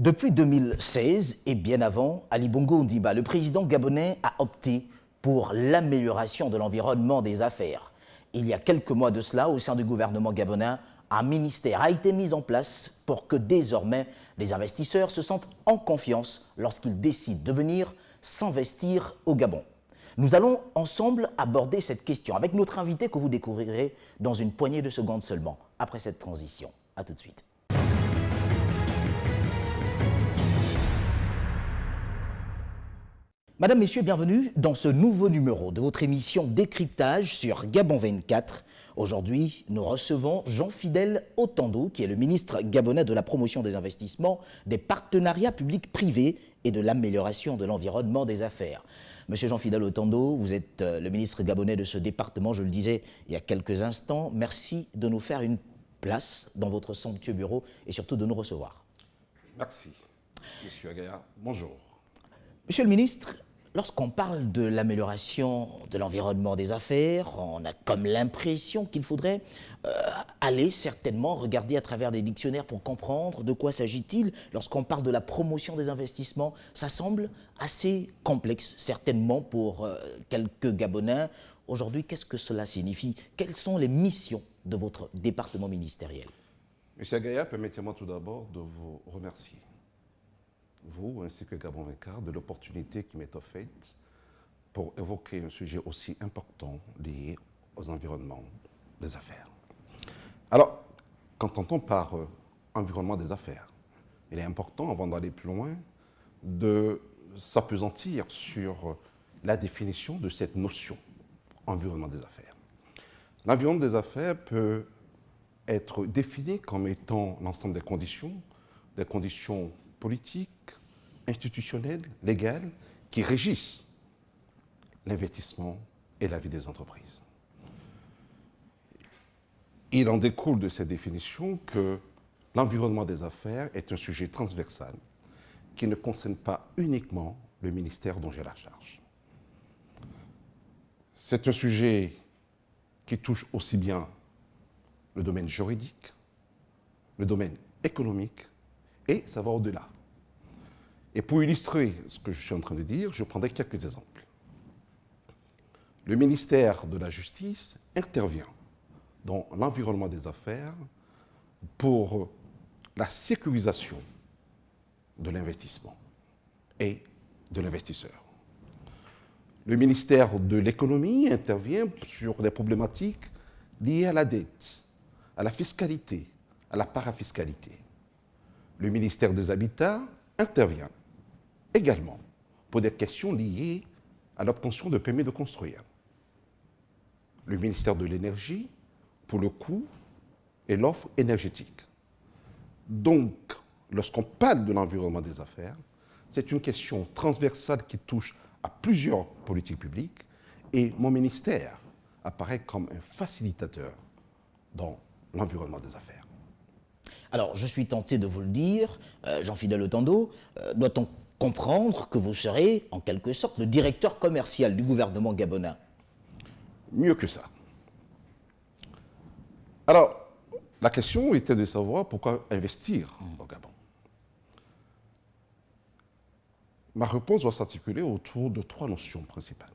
Depuis 2016 et bien avant, Ali Bongo Ondimba, le président gabonais a opté pour l'amélioration de l'environnement des affaires. Il y a quelques mois de cela, au sein du gouvernement gabonais, un ministère a été mis en place pour que désormais les investisseurs se sentent en confiance lorsqu'ils décident de venir s'investir au Gabon. Nous allons ensemble aborder cette question avec notre invité que vous découvrirez dans une poignée de secondes seulement, après cette transition. A tout de suite. Madame, Messieurs, bienvenue dans ce nouveau numéro de votre émission Décryptage sur Gabon 24. Aujourd'hui, nous recevons Jean-Fidèle Otando, qui est le ministre gabonais de la promotion des investissements, des partenariats publics-privés et de l'amélioration de l'environnement des affaires. Monsieur Jean-Fidèle Otando, vous êtes le ministre gabonais de ce département, je le disais il y a quelques instants. Merci de nous faire une place dans votre somptueux bureau et surtout de nous recevoir. Merci, Monsieur Agaya. Bonjour. Monsieur le ministre, lorsqu'on parle de l'amélioration de l'environnement des affaires, on a comme l'impression qu'il faudrait aller certainement regarder à travers des dictionnaires pour comprendre de quoi s'agit-il. Lorsqu'on parle de la promotion des investissements, ça semble assez complexe, certainement pour quelques Gabonais. Aujourd'hui, qu'est-ce que cela signifie? Quelles sont les missions de votre département ministériel? Monsieur Agaya, permettez-moi tout d'abord de vous remercier, vous ainsi que Gabon 24, de l'opportunité qui m'est offerte pour évoquer un sujet aussi important lié aux environnements des affaires. Alors, qu'entend-on par environnement des affaires? Il est important, avant d'aller plus loin, de s'appesantir sur la définition de cette notion, environnement des affaires. L'environnement des affaires peut être défini comme étant l'ensemble des conditions politiques, institutionnelles, légales, qui régissent l'investissement et la vie des entreprises. Il en découle de cette définition que l'environnement des affaires est un sujet transversal qui ne concerne pas uniquement le ministère dont j'ai la charge. C'est un sujet qui touche aussi bien le domaine juridique, le domaine économique, et ça va au-delà. Et pour illustrer ce que je suis en train de dire, je prendrai quelques exemples. Le ministère de la Justice intervient dans l'environnement des affaires pour la sécurisation de l'investissement et de l'investisseur. Le ministère de l'Économie intervient sur des problématiques liées à la dette, à la fiscalité, à la parafiscalité. Le ministère des Habitats intervient également pour des questions liées à l'obtention de permis de construire. Le ministère de l'Énergie pour le coût et l'offre énergétique. Donc, lorsqu'on parle de l'environnement des affaires, c'est une question transversale qui touche à plusieurs politiques publiques et mon ministère apparaît comme un facilitateur dans l'environnement des affaires. Alors, je suis tenté de vous le dire, Jean-Fidèle Otando, doit-on comprendre que vous serez, en quelque sorte, le directeur commercial du gouvernement gabonais? Mieux que ça. Alors, la question était de savoir pourquoi investir au Gabon. Ma réponse doit s'articuler autour de trois notions principales.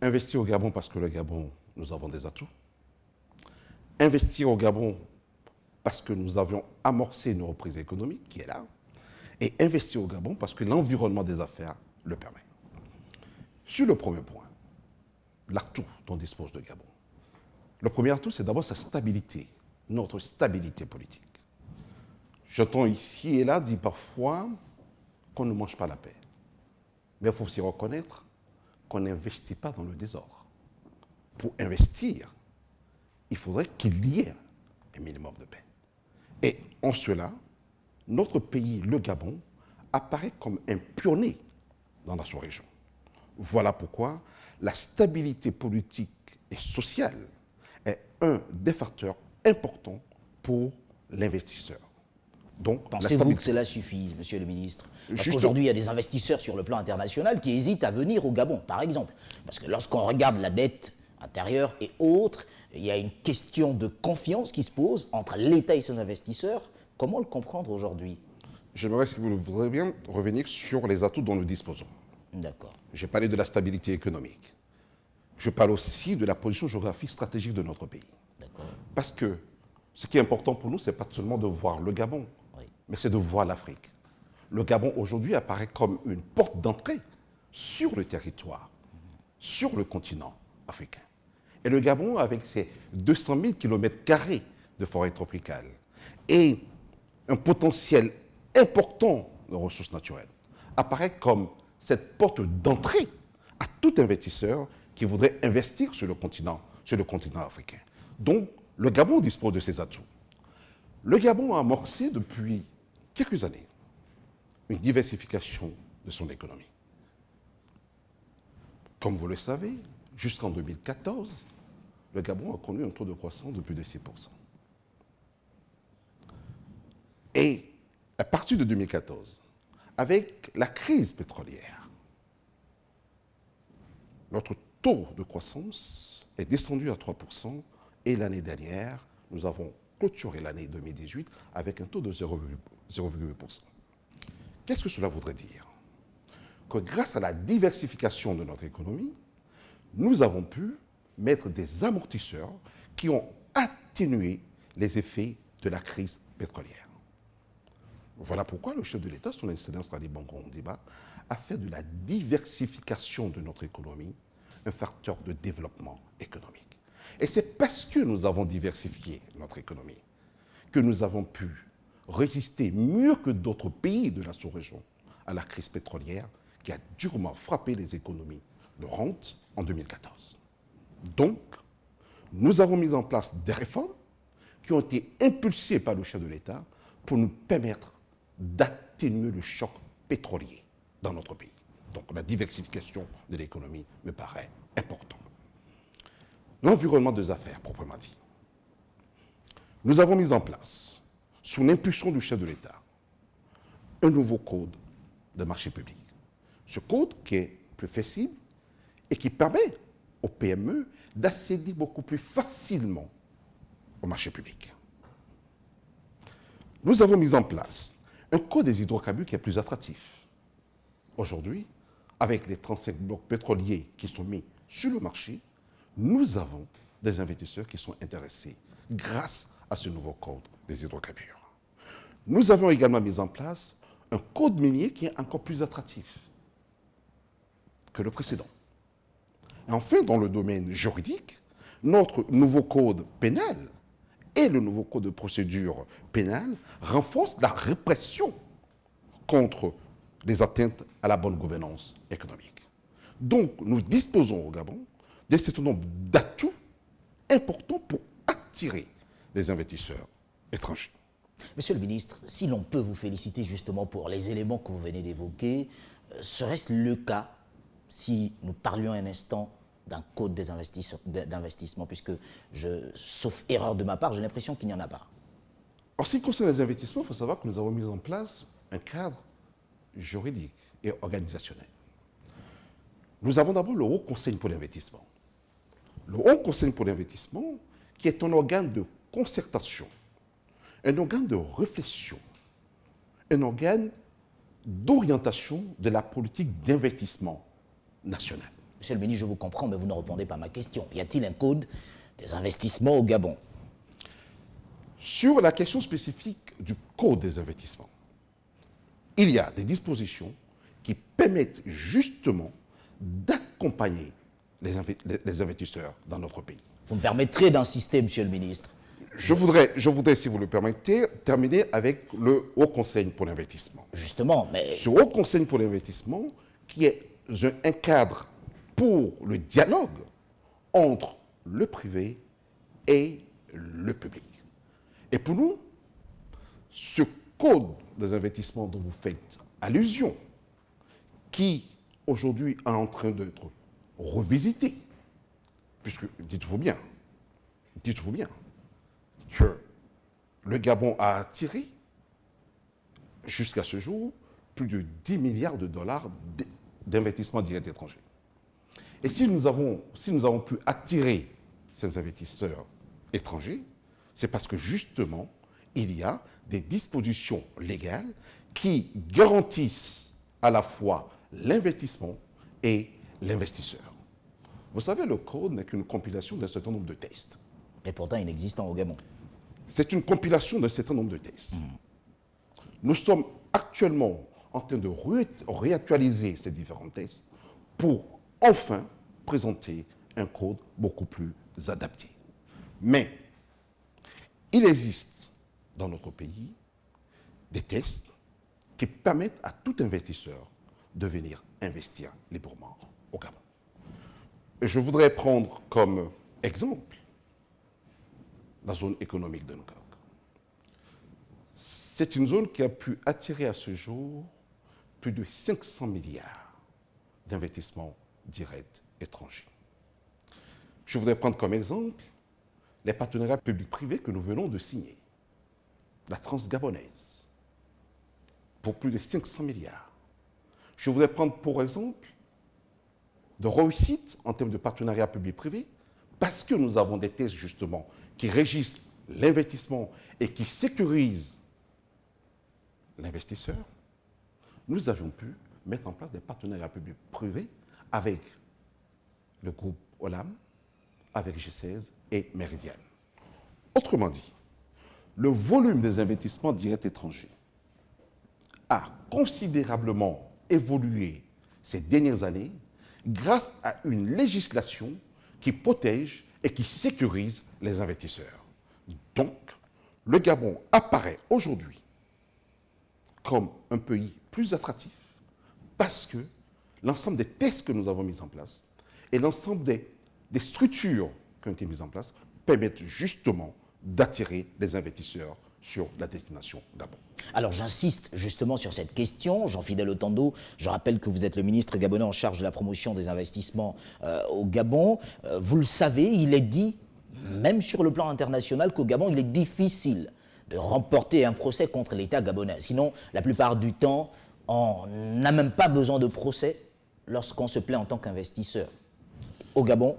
Investir au Gabon parce que le Gabon, nous avons des atouts. Investir au Gabon parce que nous avions amorcé une reprise économique qui est là. Et investir au Gabon parce que l'environnement des affaires le permet. Sur le premier point, l'atout dont dispose le Gabon. Le premier atout, c'est d'abord sa stabilité, notre stabilité politique. J'entends ici et là dire parfois qu'on ne mange pas la paix. Mais il faut aussi reconnaître qu'on n'investit pas dans le désordre. Pour investir, il faudrait qu'il y ait un minimum de paix. Et en cela, notre pays, le Gabon, apparaît comme un pionnier dans la sous-région. Voilà pourquoi la stabilité politique et sociale est un des facteurs importants pour l'investisseur. Donc, pensez-vous que cela suffise, monsieur le ministre? Parce qu'aujourd'hui, il y a des investisseurs sur le plan international qui hésitent à venir au Gabon, par exemple. Parce que lorsqu'on regarde la dette intérieure et autres, il y a une question de confiance qui se pose entre l'État et ses investisseurs. Comment le comprendre aujourd'hui? j'aimerais, si vous le voudrez bien, revenir sur les atouts dont nous disposons. D'accord. J'ai parlé de la stabilité économique. Je parle aussi de la position géographique stratégique de notre pays. D'accord. Parce que ce qui est important pour nous, ce n'est pas seulement de voir le Gabon, Oui. mais c'est de voir l'Afrique. Le Gabon, aujourd'hui, apparaît comme une porte d'entrée sur le territoire, sur le continent africain. Et le Gabon, avec ses 200 000 km² de forêt tropicale et un potentiel important de ressources naturelles, apparaît comme cette porte d'entrée à tout investisseur qui voudrait investir sur le continent africain. Donc, le Gabon dispose de ces atouts. Le Gabon a amorcé depuis quelques années une diversification de son économie. Comme vous le savez, jusqu'en 2014, le Gabon a connu un taux de croissance de plus de 6%. Et à partir de 2014, avec la crise pétrolière, notre taux de croissance est descendu à 3% et l'année dernière, nous avons clôturé l'année 2018 avec un taux de 0,8%. Qu'est-ce que cela voudrait dire? Que grâce à la diversification de notre économie, nous avons pu mettre des amortisseurs qui ont atténué les effets de la crise pétrolière. Voilà pourquoi le chef de l'État, son Excellence Ali Bongo Ondimba, a fait de la diversification de notre économie un facteur de développement économique. Et c'est parce que nous avons diversifié notre économie que nous avons pu résister mieux que d'autres pays de la sous-région à la crise pétrolière qui a durement frappé les économies de rente en 2014. Donc, nous avons mis en place des réformes qui ont été impulsées par le chef de l'État pour nous permettre d'atténuer le choc pétrolier dans notre pays. Donc la diversification de l'économie me paraît importante. L'environnement des affaires, proprement dit. Nous avons mis en place, sous l'impulsion du chef de l'État, un nouveau code de marché public. Ce code qui est plus flexible et qui permet aux PME d'accéder beaucoup plus facilement au marché public. Nous avons mis en place un code des hydrocarbures qui est plus attractif. Aujourd'hui, avec les 35 blocs pétroliers qui sont mis sur le marché, nous avons des investisseurs qui sont intéressés grâce à ce nouveau code des hydrocarbures. Nous avons également mis en place un code minier qui est encore plus attractif que le précédent. Et enfin, dans le domaine juridique, notre nouveau code pénal et le nouveau code de procédure pénale renforcent la répression contre les atteintes à la bonne gouvernance économique. Donc, nous disposons au Gabon d'un certain nombre d'atouts importants pour attirer les investisseurs étrangers. Monsieur le ministre, si l'on peut vous féliciter justement pour les éléments que vous venez d'évoquer, serait-ce le cas si nous parlions un instant d'un code d'investissement, puisque, sauf erreur de ma part, j'ai l'impression qu'il n'y en a pas. En ce qui concerne les investissements, il faut savoir que nous avons mis en place un cadre juridique et organisationnel. Nous avons d'abord le Haut Conseil pour l'investissement. Le Haut Conseil pour l'investissement, qui est un organe de concertation, un organe de réflexion, un organe d'orientation de la politique d'investissement nationale. Monsieur le ministre, je vous comprends, mais vous ne répondez pas à ma question. Y a-t-il un code des investissements au Gabon? Sur la question spécifique du code des investissements, il y a des dispositions qui permettent justement d'accompagner les investisseurs dans notre pays. Vous me permettrez d'insister, monsieur le ministre. Je voudrais, si vous le permettez, terminer avec le Haut Conseil pour l'investissement. Justement, mais... Ce Haut Conseil pour l'investissement qui est un cadre pour le dialogue entre le privé et le public. Et pour nous, ce code des investissements dont vous faites allusion, qui aujourd'hui est en train d'être revisité, puisque dites-vous bien que le Gabon a attiré jusqu'à ce jour plus de 10 milliards de dollars d'investissements directs étrangers. Et si nous avons pu attirer ces investisseurs étrangers, c'est parce que justement, il y a des dispositions légales qui garantissent à la fois l'investissement et l'investisseur. Vous savez, le code n'est qu'une compilation d'un certain nombre de tests. Et pourtant inexistant au Gabon. C'est une compilation d'un certain nombre de tests. Nous sommes actuellement en train de réactualiser ces différents tests pour enfin présenter un code beaucoup plus adapté. Mais il existe dans notre pays des tests qui permettent à tout investisseur de venir investir librement au Gabon. Et je voudrais prendre comme exemple la zone économique de Ngok. C'est une zone qui a pu attirer à ce jour plus de 500 milliards d'investissements directs étrangers. Je voudrais prendre comme exemple les partenariats publics-privés que nous venons de signer. La Transgabonaise, pour plus de 500 milliards. Je voudrais prendre pour exemple de réussite en termes de partenariat public-privé, parce que nous avons des tests justement qui régissent l'investissement et qui sécurisent l'investisseur. Nous avions pu mettre en place des partenariats publics-privés avec le groupe Olam, avec G16 et Meridian. Autrement dit, le volume des investissements directs étrangers a considérablement évolué ces dernières années grâce à une législation qui protège et qui sécurise les investisseurs. Donc, le Gabon apparaît aujourd'hui comme un pays plus attractif parce que l'ensemble des tests que nous avons mis en place et l'ensemble des structures qui ont été mises en place permettent justement d'attirer les investisseurs sur la destination Gabon. Alors j'insiste justement sur cette question. Jean-Fidèle Otando, je rappelle que vous êtes le ministre gabonais en charge de la promotion des investissements au Gabon. Vous le savez, il est dit, même sur le plan international, qu'au Gabon, il est difficile de remporter un procès contre l'État gabonais. Sinon, la plupart du temps, on n'a même pas besoin de procès lorsqu'on se plaint en tant qu'investisseur au Gabon,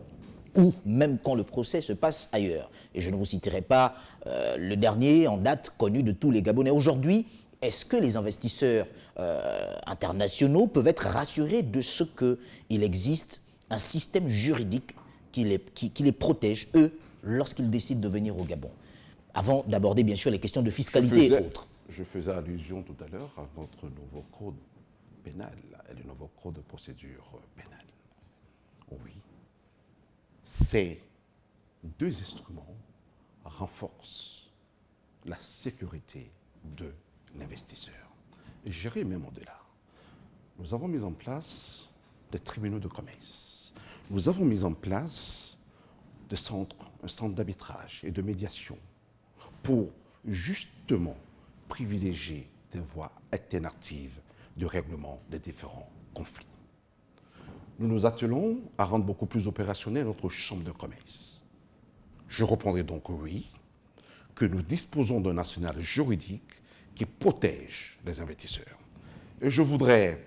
ou même quand le procès se passe ailleurs. Et je ne vous citerai pas le dernier en date connu de tous les Gabonais. Aujourd'hui, est-ce que les investisseurs internationaux peuvent être rassurés de ce qu'il existe un système juridique qui les protège, eux, lorsqu'ils décident de venir au Gabon? Avant d'aborder bien sûr les questions de fiscalité et autres. Je faisais allusion tout à l'heure à notre nouveau code pénal et le nouveau code de procédure pénale. Oui. Ces deux instruments renforcent la sécurité de l'investisseur. Et j'irai même au-delà. Nous avons mis en place des tribunaux de commerce. Nous avons mis en place un centre d'arbitrage et de médiation pour justement privilégier des voies alternatives de règlement des différents conflits. Nous nous attelons à rendre beaucoup plus opérationnelle notre chambre de commerce. Je reprendrai donc oui, que nous disposons d'un arsenal juridique qui protège les investisseurs. Et je voudrais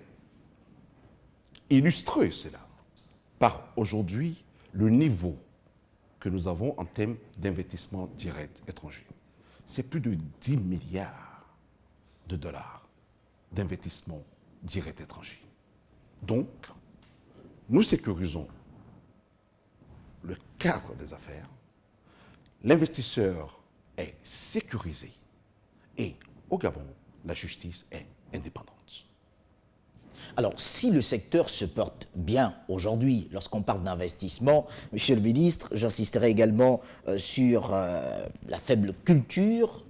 illustrer cela par aujourd'hui le niveau que nous avons en termes d'investissement direct étranger. C'est plus de 10 milliards de dollars d'investissement direct étranger. Donc, nous sécurisons le cadre des affaires, l'investisseur est sécurisé et au Gabon, la justice est indépendante. Alors, si le secteur se porte bien aujourd'hui, lorsqu'on parle d'investissement, Monsieur le ministre, j'insisterai également sur la faible culture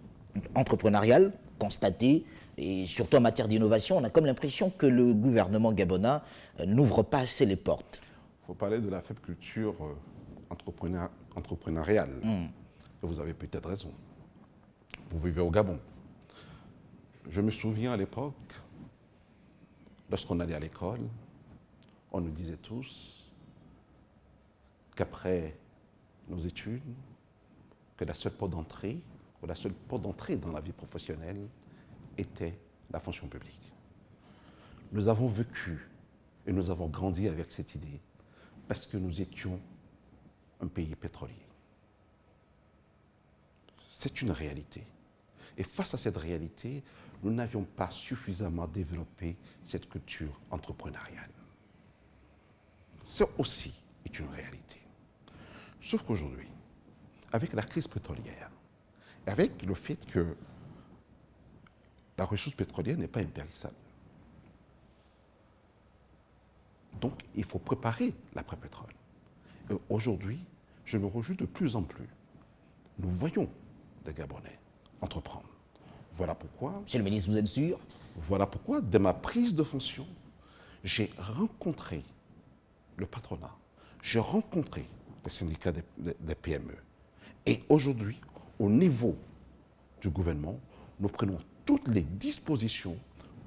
entrepreneuriale constatée, et surtout en matière d'innovation, on a comme l'impression que le gouvernement gabonais n'ouvre pas assez les portes. Il faut parler de la faible culture entrepreneuriale. Et vous avez peut-être raison. Vous vivez au Gabon. Je me souviens à l'époque, lorsqu'on allait à l'école, on nous disait tous qu'après nos études, que la seule porte d'entrée, dans la vie professionnelle était la fonction publique. Nous avons vécu et nous avons grandi avec cette idée parce que nous étions un pays pétrolier. C'est une réalité. Et face à cette réalité, nous n'avions pas suffisamment développé cette culture entrepreneuriale. C'est aussi une réalité. Sauf qu'aujourd'hui, avec la crise pétrolière, avec le fait que la ressource pétrolière n'est pas impérissable, donc il faut préparer l'après-pétrole. Et aujourd'hui, je me réjouis de plus en plus. Nous voyons des Gabonais entreprendre. Voilà pourquoi, Monsieur le ministre, vous êtes sûr? dès ma prise de fonction, j'ai rencontré le patronat, j'ai rencontré les syndicats des PME. Et aujourd'hui, au niveau du gouvernement, nous prenons toutes les dispositions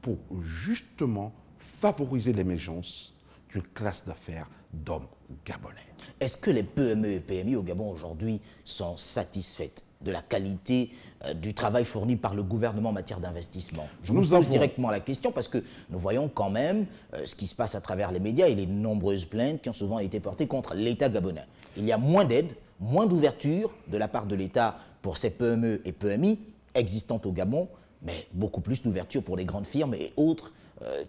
pour justement favoriser l'émergence d'une classe d'affaires d'hommes gabonais. Est-ce que les PME et PMI au Gabon aujourd'hui sont satisfaites de la qualité du travail fourni par le gouvernement en matière d'investissement? Je vous pose directement la question parce que nous voyons quand même ce qui se passe à travers les médias et les nombreuses plaintes qui ont souvent été portées contre l'État gabonais. Il y a moins d'aide, moins d'ouverture de la part de l'État pour ces PME et PMI existantes au Gabon, mais beaucoup plus d'ouverture pour les grandes firmes et autres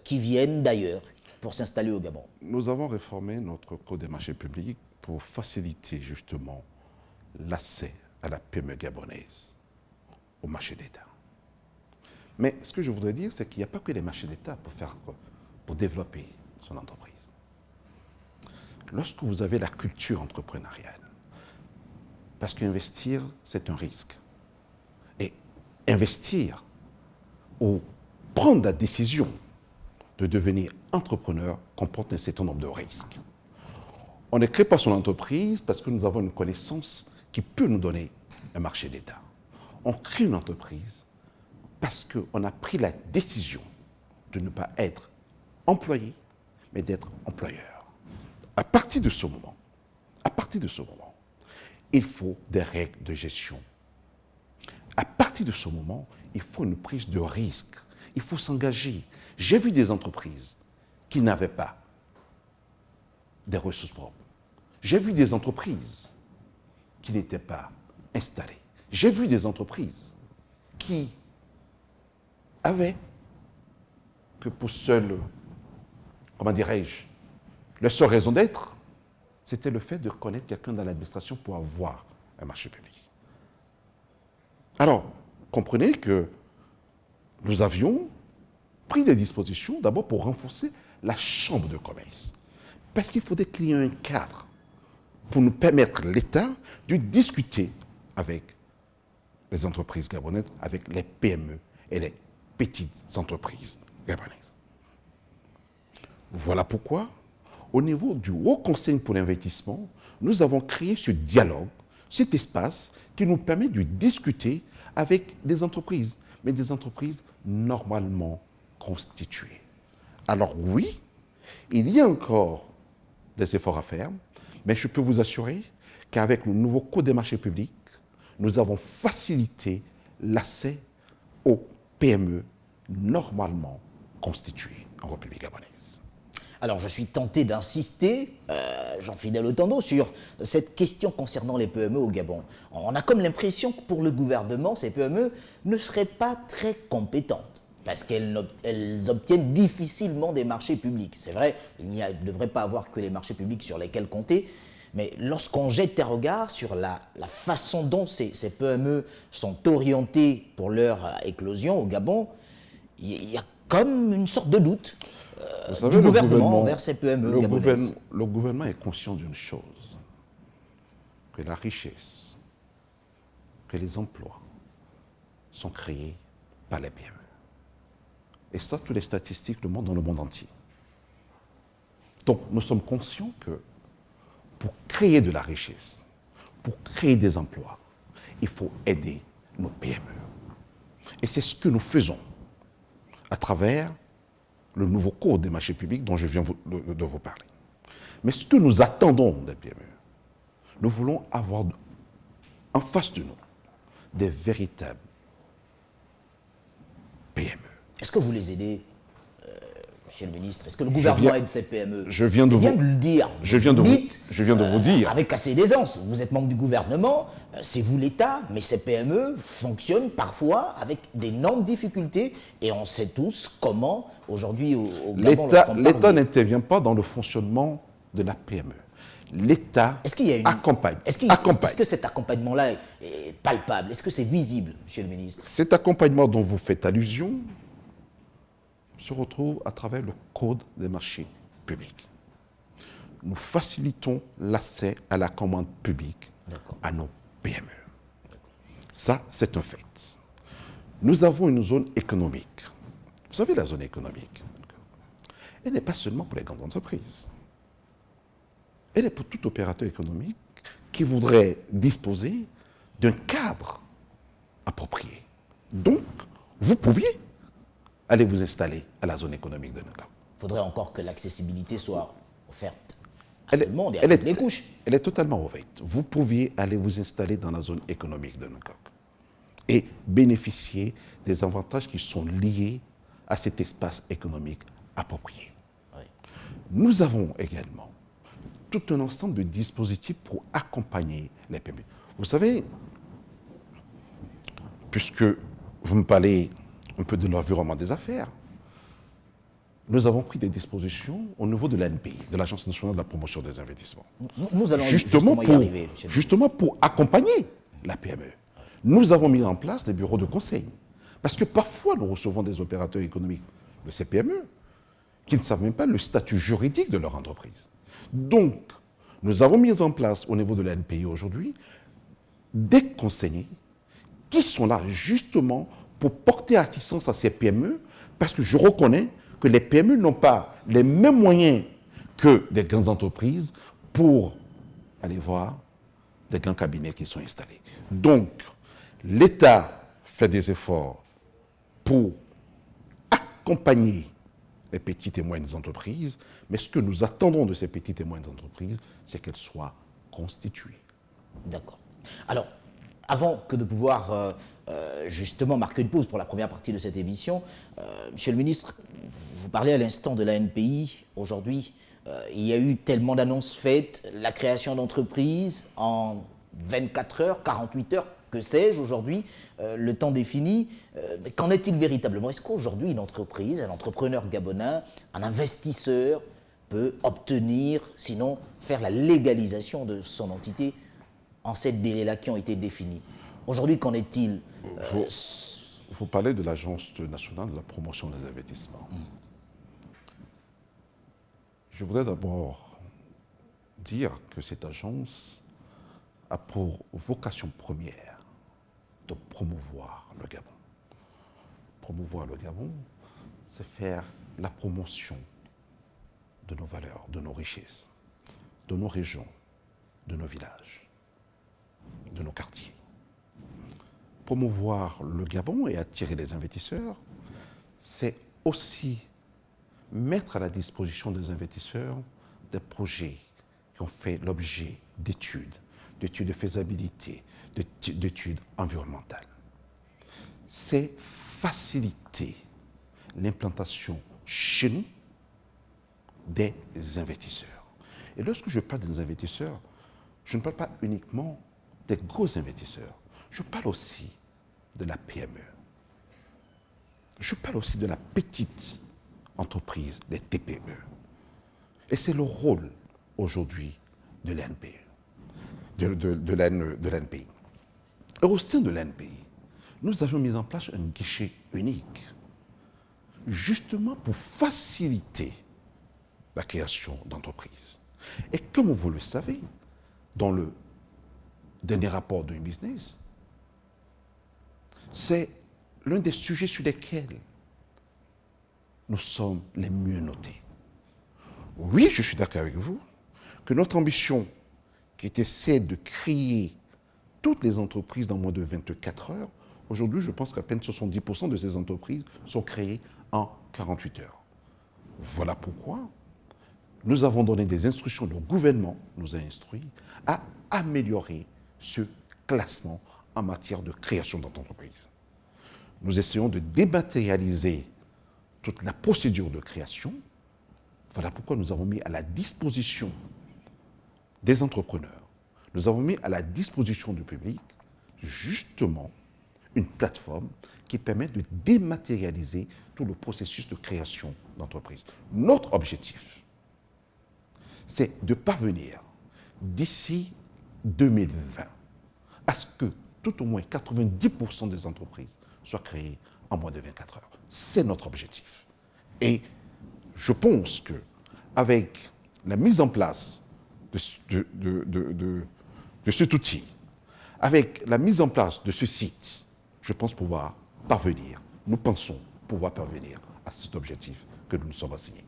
qui viennent d'ailleurs pour s'installer au Gabon. Nous avons réformé notre code des marchés publics pour faciliter justement l'accès à la PME gabonaise au marché d'État. Mais ce que je voudrais dire, c'est qu'il n'y a pas que les marchés d'État pour développer son entreprise. Lorsque vous avez la culture entrepreneuriale, parce qu'investir, c'est un risque. Et investir ou prendre la décision de devenir entrepreneur comporte un certain nombre de risques. On ne crée pas son entreprise parce que nous avons une connaissance qui peut nous donner un marché d'État. On crée une entreprise parce qu'on a pris la décision de ne pas être employé, mais d'être employeur. À partir de ce moment, il faut des règles de gestion. À partir de ce moment, il faut une prise de risque. Il faut s'engager. J'ai vu des entreprises qui n'avaient pas des ressources propres. J'ai vu des entreprises qui n'étaient pas installées. J'ai vu des entreprises qui avaient que pour seule, comment dirais-je, leur seule raison d'être, c'était le fait de connaître quelqu'un dans l'administration pour avoir un marché public. Alors, comprenez que nous avions pris des dispositions d'abord pour renforcer la chambre de commerce. Parce qu'il faudrait qu'il y ait un cadre pour nous permettre, l'État, de discuter avec les entreprises gabonaises, avec les PME et les petites entreprises gabonaises. Voilà pourquoi, au niveau du Haut Conseil pour l'investissement, nous avons créé ce dialogue, cet espace qui nous permet de discuter avec des entreprises, mais des entreprises normalement constituées. Alors oui, il y a encore des efforts à faire, mais je peux vous assurer qu'avec le nouveau Code des marchés publics, nous avons facilité l'accès aux PME normalement constituées en République gabonaise. Alors, je suis tenté d'insister, Jean-Fidèle Otando, sur cette question concernant les PME au Gabon. On a comme l'impression que pour le gouvernement, ces PME ne seraient pas très compétentes, parce qu'elles obtiennent difficilement des marchés publics. C'est vrai, il n'y devrait pas avoir que les marchés publics sur lesquels compter, mais lorsqu'on jette un regard sur la façon dont ces PME sont orientées pour leur éclosion au Gabon, il y a comme une sorte de doute. Vous savez, du gouvernement envers ces PME gabonaises. Le gouvernement est conscient d'une chose, que la richesse, que les emplois sont créés par les PME. Et ça, toutes les statistiques le montrent dans le monde entier. Donc, nous sommes conscients que pour créer de la richesse, pour créer des emplois, il faut aider nos PME. Et c'est ce que nous faisons à travers le nouveau code des marchés publics dont je viens de vous parler. Mais ce que nous attendons des PME, nous voulons avoir en face de nous des véritables PME. Est-ce que vous les aidez, monsieur le ministre? Est-ce que le gouvernement aide ces PME? Je viens de C'est vous- bien de le dire. Je viens de vous dire. Avec assez d'aisance. Vous êtes membre du gouvernement, c'est vous l'État, mais ces PME fonctionnent parfois avec d'énormes difficultés. Et on sait tous comment, aujourd'hui, au Gabon, L'État n'intervient pas dans le fonctionnement de la PME. L'État accompagne. Est-ce que cet accompagnement-là est palpable? Est-ce que c'est visible, monsieur le ministre? Cet accompagnement dont vous faites allusion se retrouve à travers le Code des marchés publics. Nous facilitons l'accès à la commande publique à nos PME. Ça, c'est un fait. Nous avons une zone économique. Vous savez, la zone économique, elle n'est pas seulement pour les grandes entreprises. Elle est pour tout opérateur économique qui voudrait disposer d'un cadre approprié. Donc, vous pouviez aller vous installer à la zone économique de Nouakchott. Il faudrait encore que l'accessibilité soit offerte à tout le monde et à toutes les couches. Elle est totalement ouverte. Vous pouviez aller vous installer dans la zone économique de Nouakchott et bénéficier des avantages qui sont liés à cet espace économique approprié. Oui. Nous avons également tout un ensemble de dispositifs pour accompagner les PME. Vous savez, puisque vous me parlez un peu de l'environnement des affaires, nous avons pris des dispositions au niveau de l'ANPI, de l'Agence nationale de la promotion des investissements. Nous allons justement y arriver, monsieur le justement pour accompagner la PME. Nous avons mis en place des bureaux de conseil. Parce que parfois, nous recevons des opérateurs économiques de ces PME qui ne savent même pas le statut juridique de leur entreprise. Donc, nous avons mis en place au niveau de l'ANPI aujourd'hui des conseillers qui sont là justement pour porter assistance à ces PME, parce que je reconnais que les PME n'ont pas les mêmes moyens que des grandes entreprises pour aller voir des grands cabinets qui sont installés. Donc, l'État fait des efforts pour accompagner les petites et moyennes entreprises, mais ce que nous attendons de ces petites et moyennes entreprises, c'est qu'elles soient constituées. D'accord. Alors, avant que de pouvoir justement marquer une pause pour la première partie de cette émission, monsieur le ministre, vous parlez à l'instant de la NPI. Aujourd'hui, il y a eu tellement d'annonces faites, la création d'entreprises en 24 heures, 48 heures, que sais-je aujourd'hui, le temps défini. Mais qu'en est-il véritablement? Est-ce qu'aujourd'hui, une entreprise, un entrepreneur gabonais, un investisseur peut obtenir, sinon faire la légalisation de son entité en ces délais-là qui ont été définis? Aujourd'hui, qu'en est-il? Vous parlez de l'Agence nationale de la promotion des investissements. Je voudrais d'abord dire que cette agence a pour vocation première de promouvoir le Gabon. Promouvoir le Gabon, c'est faire la promotion de nos valeurs, de nos richesses, de nos régions, de nos villages, de nos quartiers. Promouvoir le Gabon et attirer les investisseurs, c'est aussi mettre à la disposition des investisseurs des projets qui ont fait l'objet d'études de faisabilité, d'études environnementales. C'est faciliter l'implantation chez nous des investisseurs. Et lorsque je parle des investisseurs, je ne parle pas uniquement des gros investisseurs. Je parle aussi de la PME. Je parle aussi de la petite entreprise, des TPE. Et c'est le rôle aujourd'hui de l'ANPI. De l'ANPI. Et au sein de l'ANPI, nous avons mis en place un guichet unique, justement pour faciliter la création d'entreprises. Et comme vous le savez, dans le dernier rapport de Business, c'est l'un des sujets sur lesquels nous sommes les mieux notés. Oui, je suis d'accord avec vous que notre ambition, qui était celle de créer toutes les entreprises dans moins de 24 heures, aujourd'hui, je pense qu'à peine 70% de ces entreprises sont créées en 48 heures. Voilà pourquoi nous avons donné des instructions, le gouvernement nous a instruits à améliorer ce classement en matière de création d'entreprises. Nous essayons de dématérialiser toute la procédure de création. Voilà pourquoi nous avons mis à la disposition des entrepreneurs, nous avons mis à la disposition du public, justement, une plateforme qui permet de dématérialiser tout le processus de création d'entreprise. Notre objectif, c'est de parvenir d'ici 2020 à ce que tout au moins 90% des entreprises soient créées en moins de 24 heures. C'est notre objectif. Et je pense qu'avec la mise en place de cet outil, avec la mise en place de ce site, je pense pouvoir parvenir, nous pensons pouvoir parvenir à cet objectif que nous nous sommes assignés.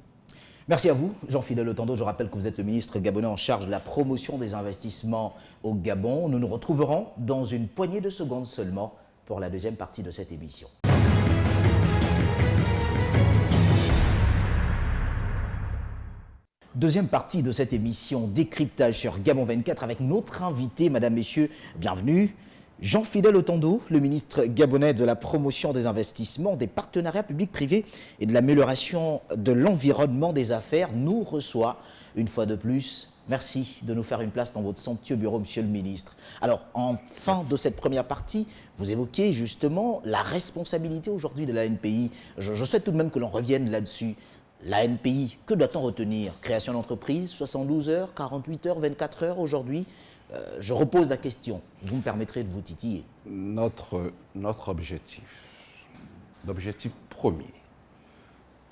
Merci à vous, Jean-Fidèle Otando. Je rappelle que vous êtes le ministre gabonais en charge de la promotion des investissements au Gabon. Nous nous retrouverons dans une poignée de secondes seulement pour la deuxième partie de cette émission. Deuxième partie de cette émission Décryptage sur Gabon 24 avec notre invité, mesdames, messieurs, bienvenue. Jean-Fidèle Otando, le ministre gabonais de la promotion des investissements, des partenariats publics-privés et de l'amélioration de l'environnement des affaires, nous reçoit une fois de plus. Merci de nous faire une place dans votre somptueux bureau, monsieur le ministre. Alors, en fin de cette première partie, vous évoquez justement la responsabilité aujourd'hui de l'ANPI. Je souhaite tout de même que l'on revienne là-dessus. L'ANPI, que doit-on retenir? Création d'entreprise, 72 heures, 48 heures, 24 heures aujourd'hui? Je repose la question. Vous me permettrez de vous titiller. Notre objectif, l'objectif premier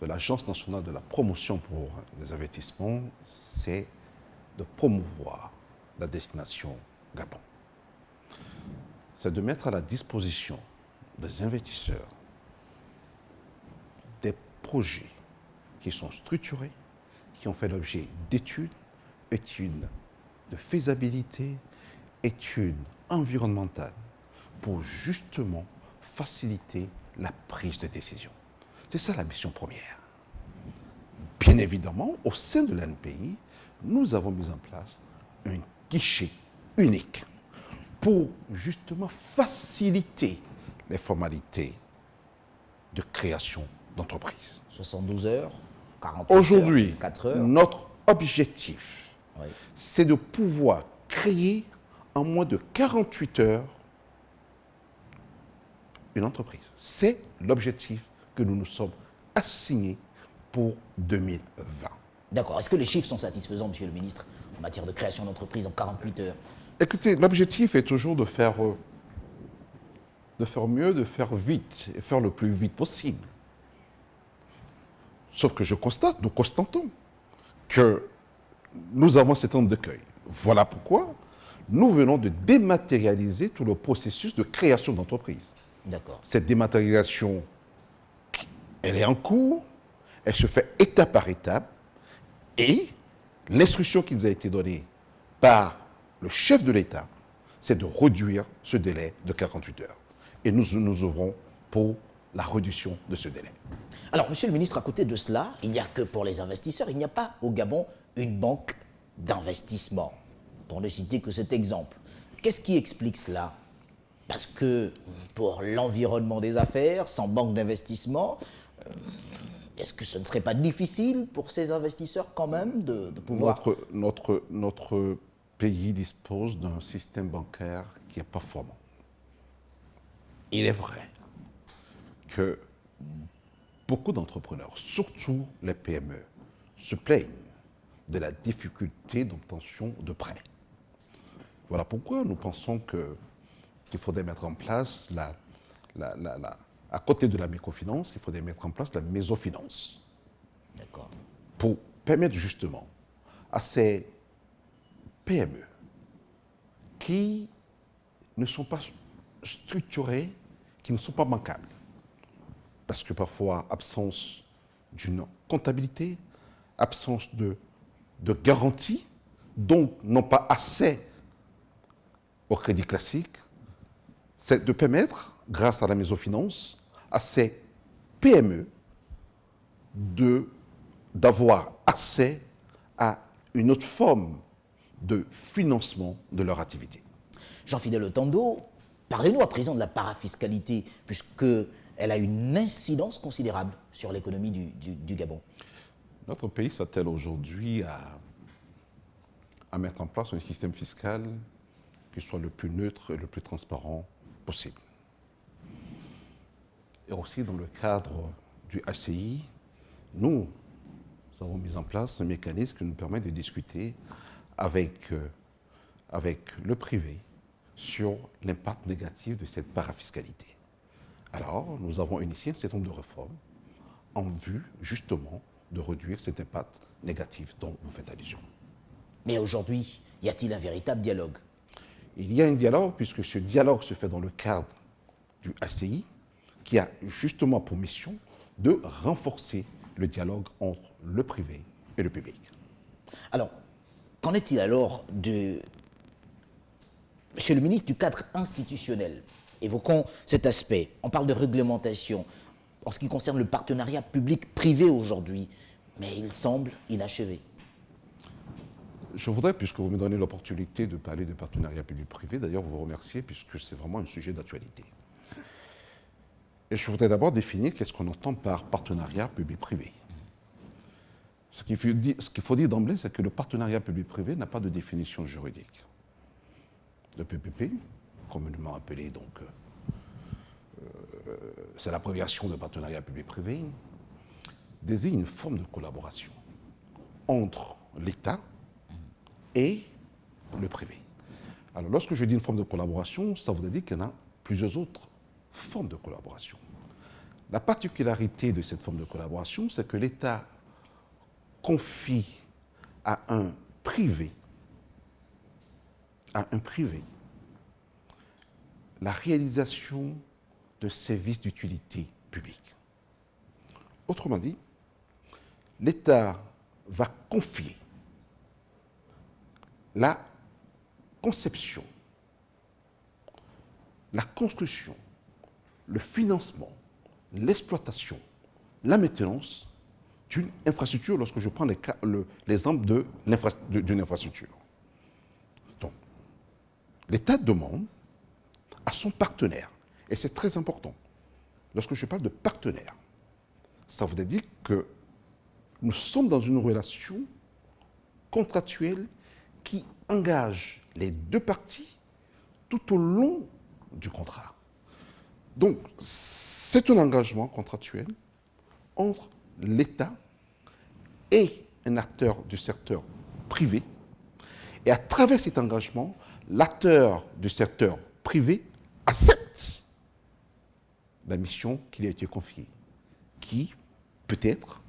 de l'Agence nationale de la promotion pour les investissements, c'est de promouvoir la destination Gabon. C'est de mettre à la disposition des investisseurs des projets qui sont structurés, qui ont fait l'objet d'études de faisabilité, études environnementales, pour justement faciliter la prise de décision. C'est ça la mission première. Bien évidemment, au sein de l'ANPI, nous avons mis en place un guichet unique pour justement faciliter les formalités de création d'entreprise. 72 heures, 48 Aujourd'hui, heures, 4 heures. notre objectif, Oui. c'est de pouvoir créer en moins de 48 heures une entreprise. C'est l'objectif que nous nous sommes assignés pour 2020. D'accord. Est-ce que les chiffres sont satisfaisants, monsieur le ministre, en matière de création d'entreprise en 48 heures? Écoutez, l'objectif est toujours de faire mieux, de faire vite, et faire le plus vite possible. Sauf que nous constatons que nous avons cet temps d'accueil. Voilà pourquoi nous venons de dématérialiser tout le processus de création d'entreprise. D'accord. Cette dématérialisation, elle est en cours, elle se fait étape par étape, et l'instruction qui nous a été donnée par le chef de l'État, c'est de réduire ce délai de 48 heures. Et nous ouvrons pour la réduction de ce délai. Alors, monsieur le ministre, à côté de cela, il n'y a que pour les investisseurs, il n'y a pas au Gabon une banque d'investissement, pour ne citer que cet exemple. Qu'est-ce qui explique cela? Parce que pour l'environnement des affaires, sans banque d'investissement, est-ce que ce ne serait pas difficile pour ces investisseurs quand même de pouvoir... Notre pays dispose d'un système bancaire qui est performant. Il est vrai que beaucoup d'entrepreneurs, surtout les PME, se plaignent de la difficulté d'obtention de prêts. Voilà pourquoi nous pensons qu'il faudrait mettre en place, à côté de la microfinance, il faudrait mettre en place la mésofinance. D'accord. Pour permettre justement à ces PME qui ne sont pas structurées, qui ne sont pas bancables, parce que parfois, absence d'une comptabilité, absence de garantie, donc n'ont pas accès au crédit classique, c'est de permettre, grâce à la mésofinance, à ces PME d'avoir accès à une autre forme de financement de leur activité. Jean-Fidèle Otando, parlez-nous à présent de la parafiscalité, puisque elle a une incidence considérable sur l'économie du Gabon. Notre pays s'attelle aujourd'hui à mettre en place un système fiscal qui soit le plus neutre et le plus transparent possible. Et aussi dans le cadre du HCI, nous avons mis en place un mécanisme qui nous permet de discuter avec le privé sur l'impact négatif de cette parafiscalité. Alors, nous avons initié un certain nombre de réformes en vue, justement, de réduire cet impact négatif dont vous faites allusion. Mais aujourd'hui, y a-t-il un véritable dialogue? Il y a un dialogue, puisque ce dialogue se fait dans le cadre du HCI, qui a justement pour mission de renforcer le dialogue entre le privé et le public. Alors, qu'en est-il alors de... Monsieur le ministre, du cadre institutionnel? Évoquons cet aspect. On parle de réglementation en ce qui concerne le partenariat public-privé aujourd'hui, mais il semble inachevé. Je voudrais, puisque vous me donnez l'opportunité de parler de partenariat public-privé, d'ailleurs vous remercier, puisque c'est vraiment un sujet d'actualité. Et je voudrais d'abord définir qu'est-ce qu'on entend par partenariat public-privé. Ce qu'il faut dire d'emblée, c'est que le partenariat public-privé n'a pas de définition juridique. Le PPP, communément appelé donc, c'est l'abréviation de partenariat public-privé, désigne une forme de collaboration entre l'État et le privé. Alors lorsque je dis une forme de collaboration, ça voudrait dire qu'il y en a plusieurs autres formes de collaboration. La particularité de cette forme de collaboration, c'est que l'État confie à un privé la réalisation de services d'utilité publique. Autrement dit, l'État va confier la conception, la construction, le financement, l'exploitation, la maintenance d'une infrastructure, lorsque je prends l'exemple d'une infrastructure. Donc, l'État demande à son partenaire, et c'est très important, lorsque je parle de partenaire, ça veut dire que nous sommes dans une relation contractuelle qui engage les deux parties tout au long du contrat. Donc, c'est un engagement contractuel entre l'État et un acteur du secteur privé. Et à travers cet engagement, l'acteur du secteur privé accepte la mission qui lui a été confiée, qui peut être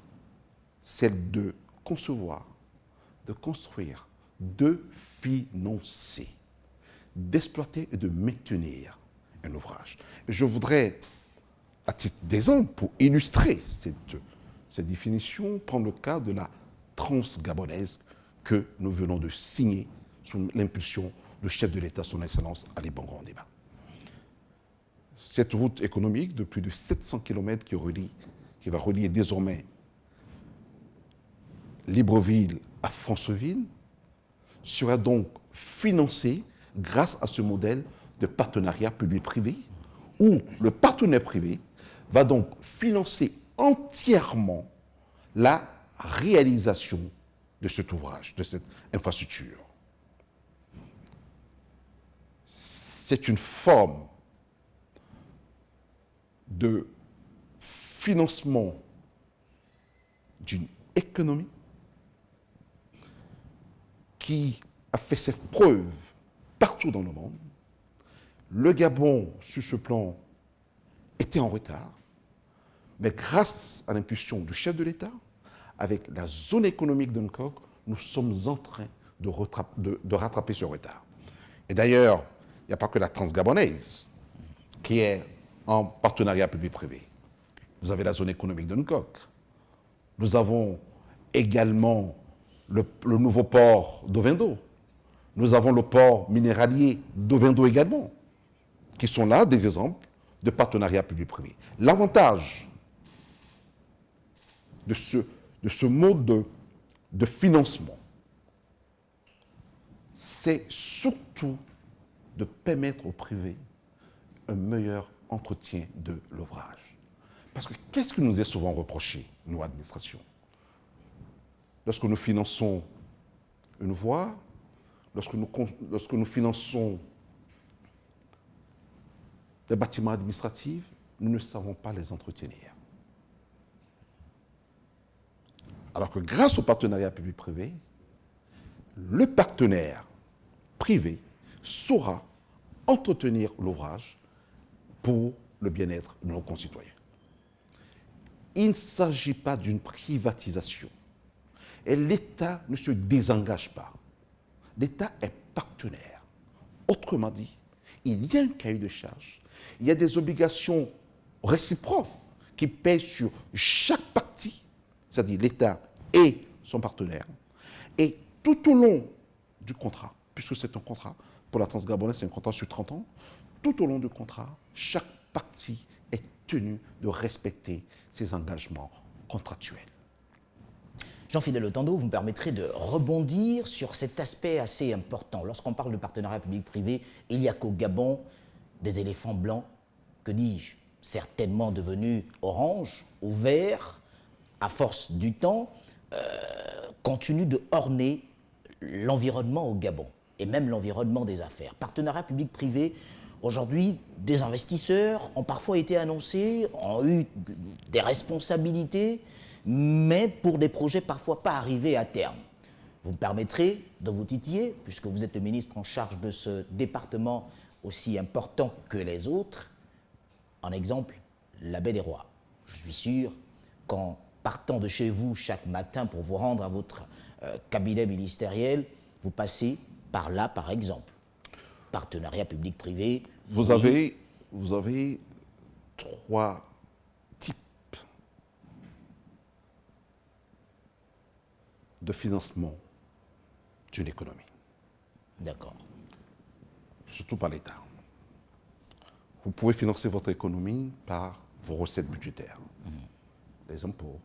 celle de concevoir, de construire, de financer, d'exploiter et de maintenir un ouvrage. Et je voudrais, à titre d'exemple, pour illustrer cette définition, prendre le cas de la Transgabonaise que nous venons de signer sous l'impulsion du chef de l'État, son Excellence Ali Bongo Ondimba. Cette route économique de plus de 700 km qui va relier désormais Libreville à Franceville sera donc financée grâce à ce modèle de partenariat public-privé où le partenaire privé va donc financer entièrement la réalisation de cet ouvrage, de cette infrastructure. C'est une forme de financement d'une économie qui a fait ses preuves partout dans le monde. Le Gabon, sur ce plan, était en retard, mais grâce à l'impulsion du chef de l'État, avec la zone économique d'Uncock, nous sommes en train de rattraper ce retard. Et d'ailleurs, il n'y a pas que la Transgabonaise qui est en partenariat public-privé. Vous avez la zone économique d'Uncock. Nous avons également le nouveau port d'Ovendo. Nous avons le port minéralier d'Ovendo également, qui sont là des exemples de partenariat public-privé. L'avantage de ce mode de financement, c'est surtout de permettre au privé un meilleur entretien de l'ouvrage. Parce que qu'est-ce qui nous est souvent reproché, nous, administration? Lorsque nous finançons une voie, lorsque nous finançons des bâtiments administratifs, nous ne savons pas les entretenir. Alors que grâce au partenariat public-privé, le partenaire privé saura entretenir l'ouvrage pour le bien-être de nos concitoyens. Il ne s'agit pas d'une privatisation. Et l'État ne se désengage pas. L'État est partenaire. Autrement dit, il y a un cahier de charges, il y a des obligations réciproques qui pèsent sur chaque partie, c'est-à-dire l'État et son partenaire. Et tout au long du contrat, puisque c'est un contrat, pour la Transgabonaise, c'est un contrat sur 30 ans, tout au long du contrat, chaque partie est tenue de respecter ses engagements contractuels. Jean-Fidèle Otando, vous me permettrez de rebondir sur cet aspect assez important. Lorsqu'on parle de partenariat public-privé, il n'y a qu'au Gabon des éléphants blancs, que dis-je, certainement devenus orange ou vert, à force du temps, continuent de orner l'environnement au Gabon, et même l'environnement des affaires. Partenariat public-privé, aujourd'hui, des investisseurs ont parfois été annoncés, ont eu des responsabilités, mais pour des projets parfois pas arrivés à terme. Vous me permettrez de vous titiller, puisque vous êtes le ministre en charge de ce département aussi important que les autres. En exemple, la Baie des Rois. Je suis sûr qu'en partant de chez vous chaque matin pour vous rendre à votre cabinet ministériel, vous passez par là, par exemple. Partenariat public-privé. Vous avez 3 types de financement d'une économie. D'accord. Surtout par l'État. Vous pouvez financer votre économie par vos recettes budgétaires. Les impôts,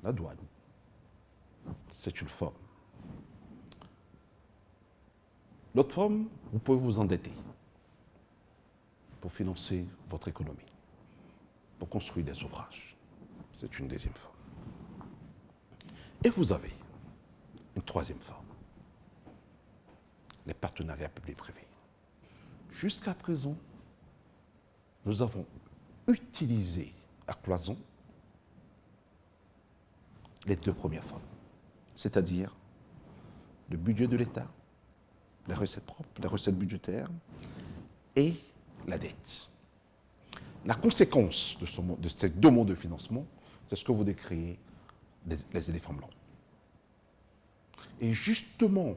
la douane. C'est une forme. L'autre forme, vous pouvez vous endetter pour financer votre économie, pour construire des ouvrages. C'est une deuxième forme. Et vous avez une troisième forme, les partenariats publics-privés. Jusqu'à présent, nous avons utilisé à cloison les 2 premières formes, c'est-à-dire le budget de l'État, les recettes propres, les recettes budgétaires et la dette. La conséquence de ces 2 modes de financement, c'est ce que vous décrivez, les éléphants blancs. Et justement,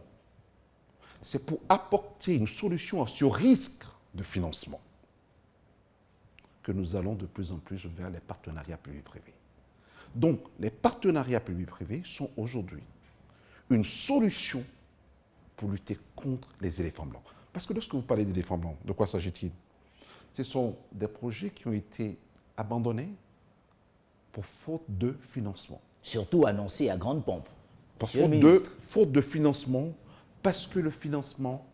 c'est pour apporter une solution à ce risque de financement que nous allons de plus en plus vers les partenariats publics-privés. Donc, les partenariats publics-privés sont aujourd'hui une solution pour lutter contre les éléphants blancs. Parce que lorsque vous parlez d'éléphants blancs, de quoi s'agit-il? Ce sont des projets qui ont été abandonnés pour faute de financement. Surtout annoncé à grande pompe. Faute de financement, parce que le financement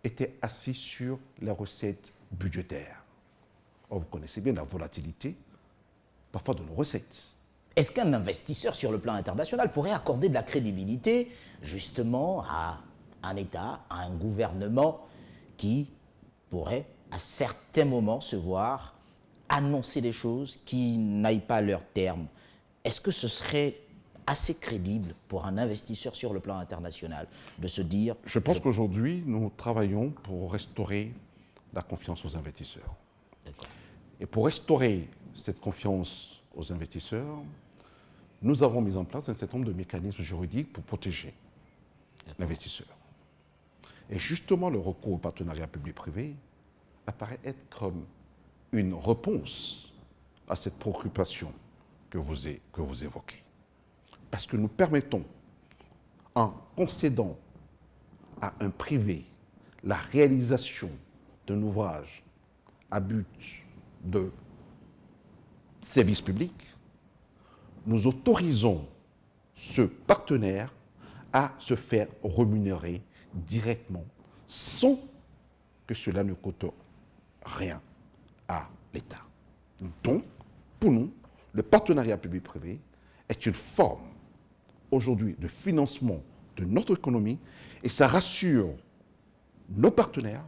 était assis sur les recettes budgétaires. Or, vous connaissez bien la volatilité, parfois de nos recettes. Est-ce qu'un investisseur sur le plan international pourrait accorder de la crédibilité justement à un État, à un gouvernement qui pourrait à certains moments se voir annoncer des choses qui n'aillent pas à leur terme? Est-ce que ce serait assez crédible pour un investisseur sur le plan international de se dire... Je pense qu'aujourd'hui, nous travaillons pour restaurer la confiance aux investisseurs. D'accord. Et pour restaurer cette confiance aux investisseurs, nous avons mis en place un certain nombre de mécanismes juridiques pour protéger l'investisseur. Et justement, le recours au partenariat public-privé apparaît être comme une réponse à cette préoccupation que vous évoquez. Parce que nous permettons, en concédant à un privé la réalisation d'un ouvrage à but de service public, nous autorisons ce partenaire à se faire rémunérer directement sans que cela ne coûte rien à l'État. Donc, pour nous, le partenariat public-privé est une forme aujourd'hui de financement de notre économie et ça rassure nos partenaires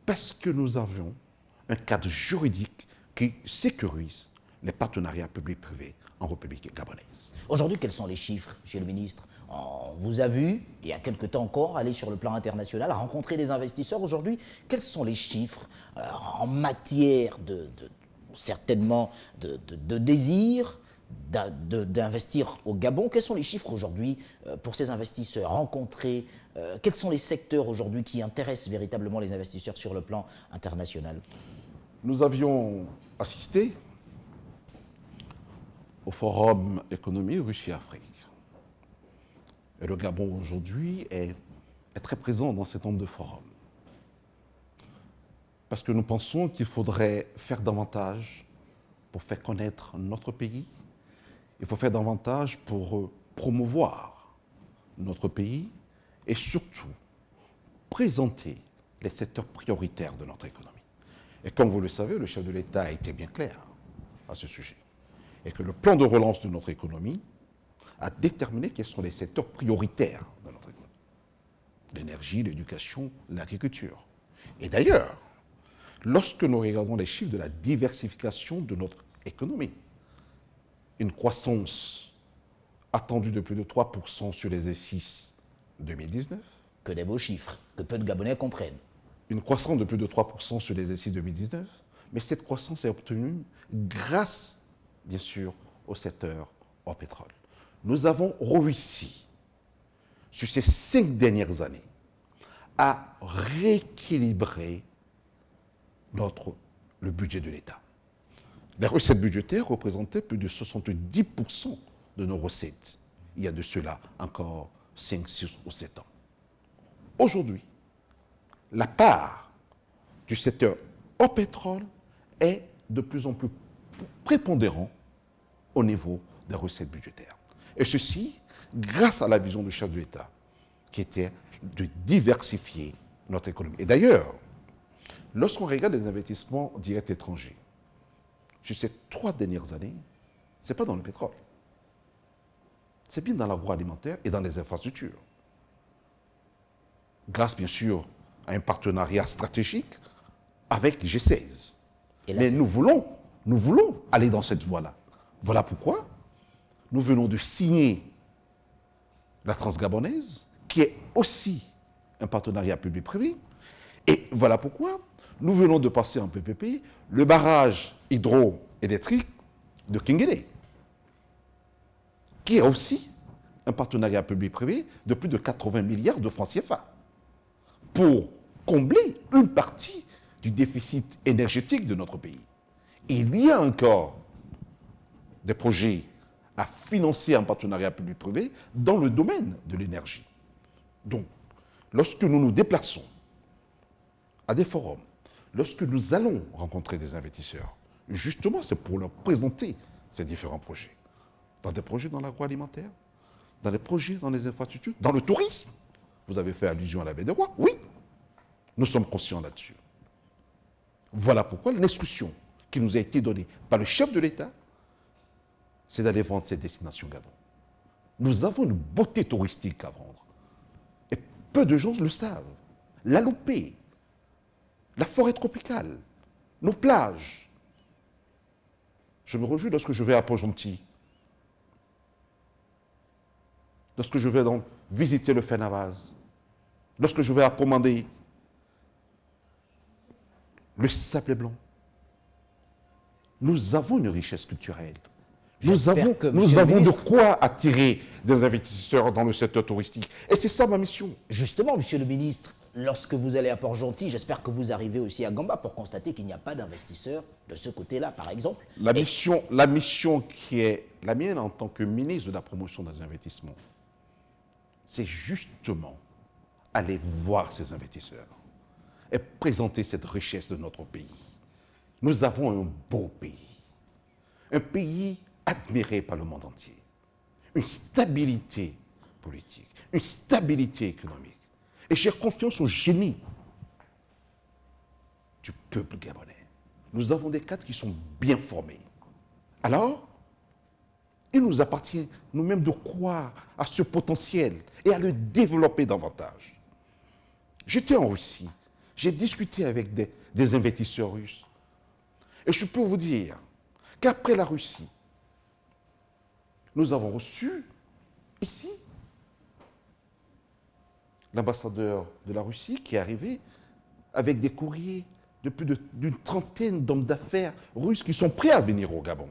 parce que nous avons un cadre juridique qui sécurise les partenariats publics-privés en République gabonaise. Aujourd'hui, quels sont les chiffres, Monsieur le ministre? On vous a vu, il y a quelque temps encore, aller sur le plan international, rencontrer des investisseurs. Aujourd'hui, quels sont les chiffres en matière certainement de désir d'investir au Gabon? Quels sont les chiffres aujourd'hui pour ces investisseurs rencontrés? Quels sont les secteurs aujourd'hui qui intéressent véritablement les investisseurs sur le plan international? Nous avions assisté au Forum économie Russie-Afrique. Et le Gabon aujourd'hui est très présent dans ce nombre de forums. Parce que nous pensons qu'il faudrait faire davantage pour faire connaître notre pays. Il faut faire davantage pour promouvoir notre pays et surtout présenter les secteurs prioritaires de notre économie. Et comme vous le savez, le chef de l'État a été bien clair à ce sujet. Et que le plan de relance de notre économie a déterminé quels sont les secteurs prioritaires de notre économie. L'énergie, l'éducation, l'agriculture. Et d'ailleurs, lorsque nous regardons les chiffres de la diversification de notre économie, une croissance attendue de plus de 3% sur les exercices 2019. Que des beaux chiffres, que peu de Gabonais comprennent. Une croissance de plus de 3% sur les exercices 2019, mais cette croissance est obtenue grâce, bien sûr, au secteur hors pétrole. Nous avons réussi, sur ces 5 dernières années, à rééquilibrer le budget de l'État. Les recettes budgétaires représentaient plus de 70% de nos recettes, il y a de cela encore 5, 6 ou 7 ans. Aujourd'hui, la part du secteur hors pétrole est de plus en plus prépondérant au niveau des recettes budgétaires. Et ceci, grâce à la vision du chef de l'État, qui était de diversifier notre économie. Et d'ailleurs, lorsqu'on regarde les investissements directs étrangers, sur ces 3 dernières années, ce n'est pas dans le pétrole. C'est bien dans l'agroalimentaire et dans les infrastructures. Grâce, bien sûr, à un partenariat stratégique avec G16. Mais nous voulons aller dans cette voie-là. Voilà pourquoi nous venons de signer la Transgabonaise, qui est aussi un partenariat public-privé. Et voilà pourquoi nous venons de passer en PPP le barrage hydroélectrique de Kinguédé, qui est aussi un partenariat public-privé de plus de 80 milliards de francs CFA, pour combler une partie du déficit énergétique de notre pays. Et il y a encore des projets à financer en partenariat public-privé dans le domaine de l'énergie. Donc, lorsque nous nous déplaçons à des forums, lorsque nous allons rencontrer des investisseurs, justement, c'est pour leur présenter ces différents projets. Dans des projets dans l'agroalimentaire, dans des projets dans les infrastructures, dans le tourisme. Vous avez fait allusion à la baie des Rois. Oui, nous sommes conscients là-dessus. Voilà pourquoi l'instruction qui nous a été donnée par le chef de l'État, c'est d'aller vendre cette destination Gabon. Nous avons une beauté touristique à vendre. Et peu de gens le savent. L'Aloupé, la forêt tropicale, nos plages. Je me réjouis lorsque je vais à Port-Gentil, lorsque je vais donc visiter le Fénavaz, lorsque je vais à Pomandé, le sable blanc. Nous avons une richesse culturelle. Nous avons de quoi attirer des investisseurs dans le secteur touristique. Et c'est ça ma mission. Justement, monsieur le ministre, lorsque vous allez à Port-Gentil, j'espère que vous arrivez aussi à Gamba pour constater qu'il n'y a pas d'investisseurs de ce côté-là, par exemple. La mission qui est la mienne en tant que ministre de la promotion des investissements, c'est justement aller voir ces investisseurs et présenter cette richesse de notre pays. Nous avons un beau pays, un pays admiré par le monde entier, une stabilité politique, une stabilité économique. Et j'ai confiance au génie du peuple gabonais. Nous avons des cadres qui sont bien formés. Alors, il nous appartient nous-mêmes de croire à ce potentiel et à le développer davantage. J'étais en Russie, j'ai discuté avec des investisseurs russes. Et je peux vous dire qu'après la Russie, nous avons reçu ici l'ambassadeur de la Russie qui est arrivé avec des courriers de plus d'une trentaine d'hommes d'affaires russes qui sont prêts à venir au Gabon.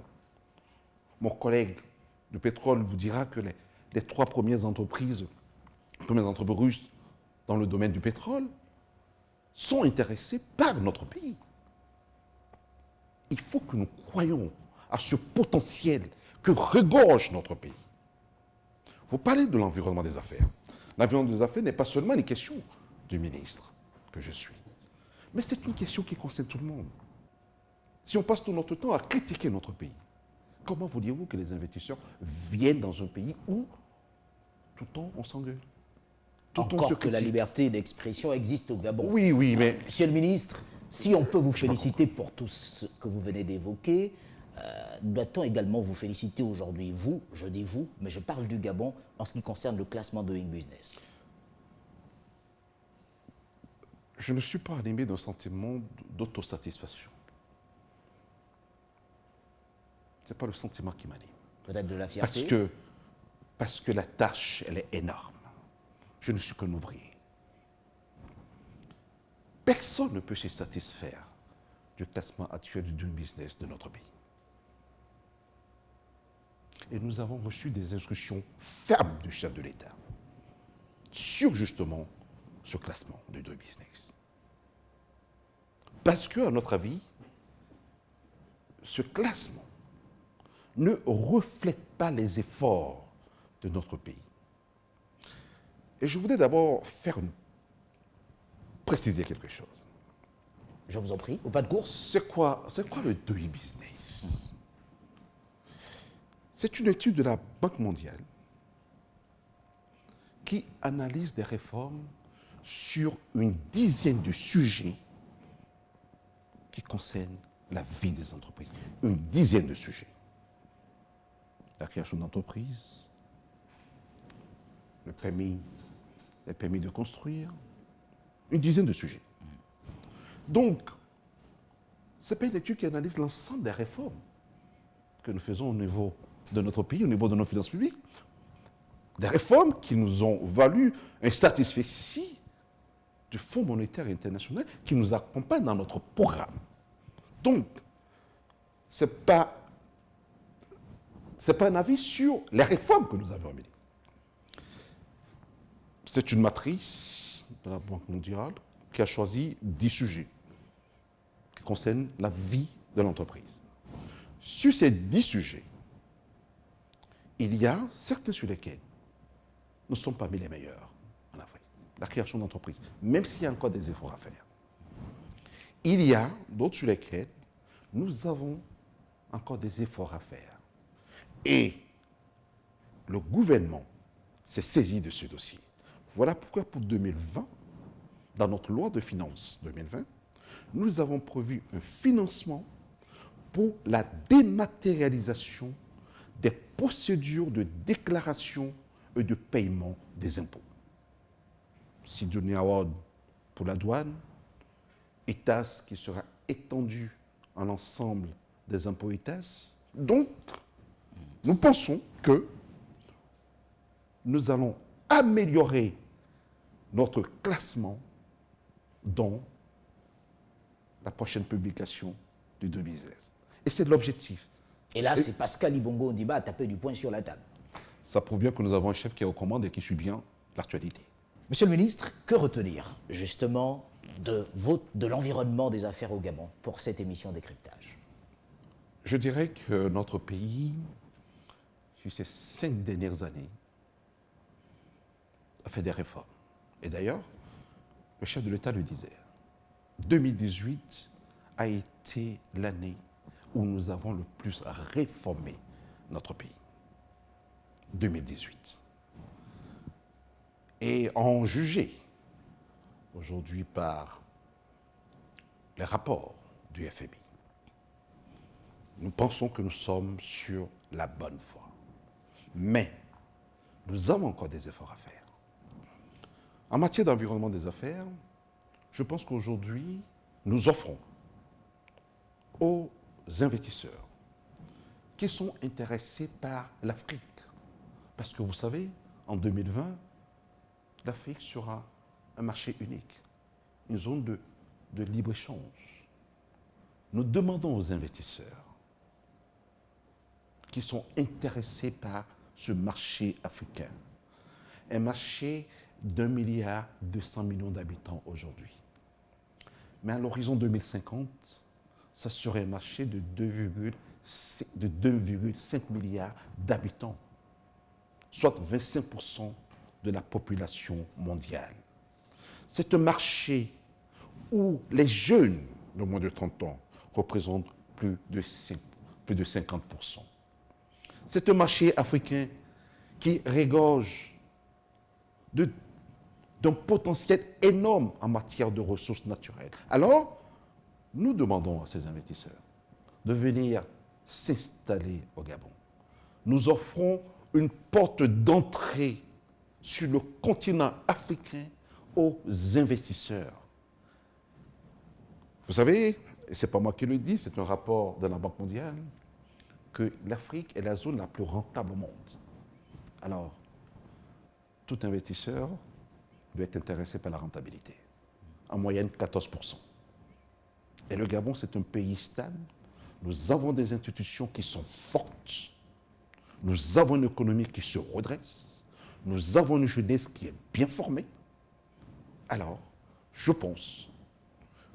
Mon collègue du pétrole vous dira que les trois premières entreprises russes dans le domaine du pétrole sont intéressées par notre pays. Il faut que nous croyions à ce potentiel que regorge notre pays. Vous parlez de l'environnement des affaires. L'environnement des affaires n'est pas seulement une question du ministre que je suis, mais c'est une question qui concerne tout le monde. Si on passe tout notre temps à critiquer notre pays, comment voulez-vous que les investisseurs viennent dans un pays où tout le temps on s'engueule? Encore que la liberté d'expression existe au Gabon. Oui, oui, mais... Monsieur le ministre, si on peut vous féliciter pour tout ce que vous venez d'évoquer, doit-on également vous féliciter aujourd'hui, vous, je dis vous, mais je parle du Gabon en ce qui concerne le classement Doing Business? Je ne suis pas animé d'un sentiment d'autosatisfaction. Ce n'est pas le sentiment qui m'anime. Peut-être de la fierté? Parce que la tâche, elle est énorme. Je ne suis qu'un ouvrier. Personne ne peut se satisfaire du classement actuel du Doing Business de notre pays. Et nous avons reçu des instructions fermes du chef de l'État sur justement ce classement du Doing Business. Parce que, à notre avis, ce classement ne reflète pas les efforts de notre pays. Et je voudrais d'abord préciser quelque chose. Je vous en prie, au pas de course. C'est quoi le Doing Business? C'est une étude de la Banque mondiale qui analyse des réformes sur une dizaine de sujets qui concernent la vie des entreprises. Une dizaine de sujets. La création d'entreprises, les permis de construire, une dizaine de sujets. Donc, ce n'est pas une étude qui analyse l'ensemble des réformes que nous faisons au niveau de notre pays, au niveau de nos finances publiques. Des réformes qui nous ont valu un satisfecit du Fonds monétaire international qui nous accompagne dans notre programme. Donc, ce n'est pas un avis sur les réformes que nous avons menées. C'est une matrice de la Banque mondiale qui a choisi 10 sujets qui concernent la vie de l'entreprise. Sur ces 10 sujets, il y a certains sur lesquels nous ne sommes pas parmi les meilleurs en Afrique. La création d'entreprises, même s'il y a encore des efforts à faire. Il y a d'autres sur lesquels nous avons encore des efforts à faire. Et le gouvernement s'est saisi de ce dossier. Voilà pourquoi pour 2020, dans notre loi de finances 2020, nous avons prévu un financement pour la dématérialisation des procédures de déclaration et de paiement des impôts. Sidonie Award pour la douane, ETAS qui sera étendu à l'ensemble des impôts ETAS. Donc, nous pensons que nous allons améliorer notre classement dans la prochaine publication du Doing Business. Et c'est l'objectif. Et là, c'est Pascal Ibongo Ondimba à taper du poing sur la table. Ça prouve bien que nous avons un chef qui est aux commandes et qui suit bien l'actualité. Monsieur le ministre, que retenir justement de l'environnement des affaires au Gabon pour cette émission Décryptage? Je dirais que notre pays, sur ces 5 dernières années, a fait des réformes. Et d'ailleurs, le chef de l'État le disait. 2018 a été l'année où nous avons le plus réformé notre pays. 2018. Et en juger aujourd'hui par les rapports du FMI, nous pensons que nous sommes sur la bonne voie. Mais nous avons encore des efforts à faire. En matière d'environnement des affaires, je pense qu'aujourd'hui, nous offrons aux investisseurs qui sont intéressés par l'Afrique, parce que vous savez, en 2020, l'Afrique sera un marché unique, une zone de libre-échange. Nous demandons aux investisseurs qui sont intéressés par ce marché africain, un marché d'1,2 milliard d'habitants aujourd'hui. Mais à l'horizon 2050, ça serait un marché de 2,5 milliards d'habitants, soit 25% de la population mondiale. C'est un marché où les jeunes de moins de 30 ans représentent plus de 50%. C'est un marché africain qui regorge d'un potentiel énorme en matière de ressources naturelles. Alors, nous demandons à ces investisseurs de venir s'installer au Gabon. Nous offrons une porte d'entrée sur le continent africain aux investisseurs. Vous savez, et ce n'est pas moi qui le dis, c'est un rapport de la Banque mondiale, que l'Afrique est la zone la plus rentable au monde. Alors, tout investisseur doit être intéressé par la rentabilité. En moyenne, 14%. Et le Gabon, c'est un pays stable. Nous avons des institutions qui sont fortes. Nous avons une économie qui se redresse. Nous avons une jeunesse qui est bien formée. Alors, je pense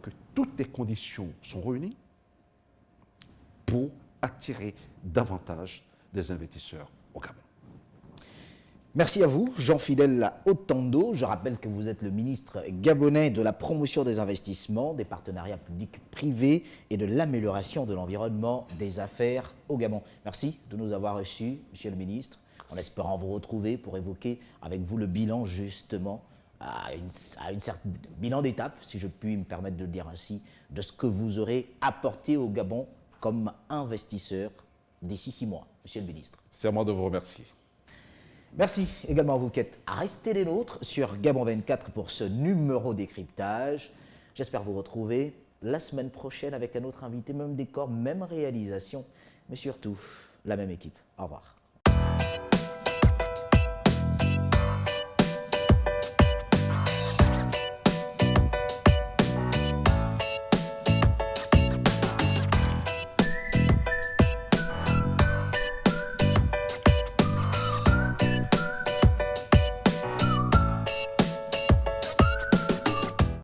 que toutes les conditions sont réunies pour attirer davantage des investisseurs au Gabon. Merci à vous, Jean-Fidèle Otando. Je rappelle que vous êtes le ministre gabonais de la promotion des investissements, des partenariats publics-privés et de l'amélioration de l'environnement des affaires au Gabon. Merci de nous avoir reçus, Monsieur le ministre, en espérant vous retrouver pour évoquer avec vous le bilan justement, à une certaine bilan d'étape, si je puis me permettre de le dire ainsi, de ce que vous aurez apporté au Gabon comme investisseur d'ici 6 mois, Monsieur le ministre. C'est à moi de vous remercier. Merci également à vous qui êtes restés les nôtres sur Gabon 24 pour ce numéro décryptage. J'espère vous retrouver la semaine prochaine avec un autre invité, même décor, même réalisation, mais surtout la même équipe. Au revoir.